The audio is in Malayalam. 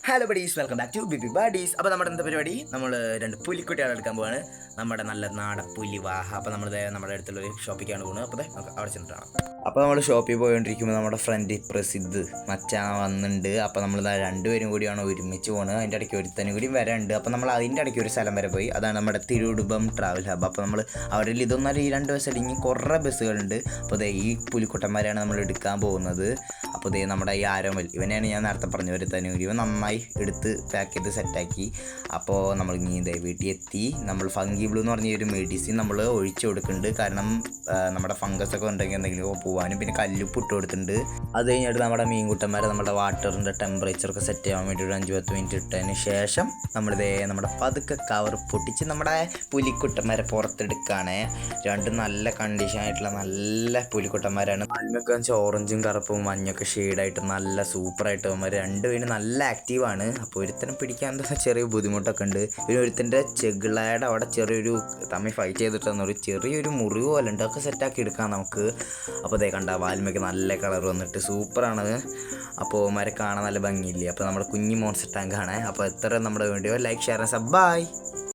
Hello buddies, welcome back to BB buddies. അപ്പോൾ നമ്മുടെ എന്താ പരിപാടി? നമ്മൾ രണ്ട് പുലിക്കുട്ടികളെ എടുക്കാൻ പോവാണ്. നമ്മുടെ നല്ല നാടൻ പുലിവാഹ. അപ്പോൾ നമ്മുടെ അടുത്തുള്ളൊരു ഷോപ്പിലേക്കാണ് പോകുന്നത്. അപ്പോൾ നമുക്ക് അവിടെ ചെന്നിട്ടാണ്. അപ്പോൾ നമ്മൾ ഷോപ്പിൽ പോയിക്കൊണ്ടിരിക്കുമ്പോൾ നമ്മുടെ ഫ്രണ്ട് പ്രസിദ്ധ് മച്ചാൻ വന്നിട്ടുണ്ട്. അപ്പോൾ നമ്മൾ രണ്ടുപേരും കൂടിയാണ് ഒരുമിച്ച് പോകുന്നത്. അതിൻ്റെ ഇടയ്ക്ക് ഒരുത്തനും കൂടി വരാനുണ്ട്. അപ്പോൾ നമ്മൾ അതിൻ്റെ ഇടയ്ക്ക് ഒരു സ്ഥലം വരെ പോയി. അതാണ് നമ്മുടെ തിരുവടുംബം ട്രാവൽ ഹബ്. അപ്പോൾ നമ്മൾ അവരിൽ ഇതൊന്നും ഈ രണ്ട് ബസ് അല്ലെങ്കിൽ കുറേ ബസ്സുകളുണ്ട്. അപ്പോൾ ഈ പുലിക്കുട്ടന്മാരെയാണ് നമ്മൾ എടുക്കാൻ പോകുന്നത്. അപ്പോൾ നമ്മുടെ ഈ ആരോമൽ ഇവനെയാണ് ഞാൻ നേരത്തെ പറഞ്ഞു ഒരുത്തനും കൂടി. ഇവൻ നന്നായി എടുത്ത് പാക്ക് ചെയ്ത് സെറ്റാക്കി. അപ്പോൾ നമ്മൾ ഇനി വീട്ടിൽ എത്തി. നമ്മൾ ഫംഗി ബ്ലൂ എന്ന് പറഞ്ഞ ഒരു മെഡിസിൻ നമ്മൾ ഒഴിച്ചു കൊടുക്കുന്നുണ്ട്. കാരണം നമ്മുടെ ഫംഗസൊക്കെ ഉണ്ടെങ്കിൽ എന്തെങ്കിലും പോകാനും പിന്നെ കല്ലുപ്പ് ഇട്ട് കൊടുത്തിട്ടുണ്ട്. അത് കഴിഞ്ഞിട്ട് നമ്മുടെ മീൻകുട്ടന്മാരെ നമ്മുടെ വാട്ടറിൻ്റെ ടെമ്പറേച്ചറൊക്കെ സെറ്റ് ചെയ്യാൻ വേണ്ടി ഒരു 5-10 മിനിറ്റ് ഇട്ടതിന് ശേഷം നമ്മുടെ പതുക്കെ കവർ പൊട്ടിച്ച് നമ്മുടെ പുലിക്കുട്ടന്മാരെ പുറത്തെടുക്കുകയാണ്. രണ്ടും നല്ല കണ്ടീഷനായിട്ടുള്ള നല്ല പുലിക്കുട്ടന്മാരാണ്. അതിനൊക്കെ വെച്ചാൽ ഓറഞ്ചും കറുപ്പും മഞ്ഞൊക്കെ ഷെയ്ഡായിട്ട് നല്ല സൂപ്പറായിട്ട് അവന്മാർ രണ്ടുപേരും നല്ല ആക്റ്റീവാണ്. അപ്പോൾ ഒരുത്തനെ പിടിക്കാൻ ചെറിയ ബുദ്ധിമുട്ടൊക്കെ ഉണ്ട്. പിന്നെ ഒരുത്തൻ്റെ ചെകിളയുടെ അവിടെ ചെറിയൊരു തമ്മിൽ ഫൈറ്റ് ചെയ്തിട്ട് ചെറിയൊരു മുറിവ് പോലെ ഉണ്ട്. അതൊക്കെ സെറ്റാക്കി എടുക്കാം നമുക്ക്. അപ്പോൾ അതേ കണ്ട വാൽമയ്ക്ക് നല്ല കളർ വന്നിട്ട് സൂപ്പറാണ്. അപ്പോൾ അവന്മാരെ കാണാൻ നല്ല ഭംഗിയില്ലേ. അപ്പോൾ നമ്മുടെ കുഞ്ഞി മോൺസ്റ്റർ ടാങ്കാണ്. അപ്പോൾ എത്ര നമ്മുടെ video like share sub by.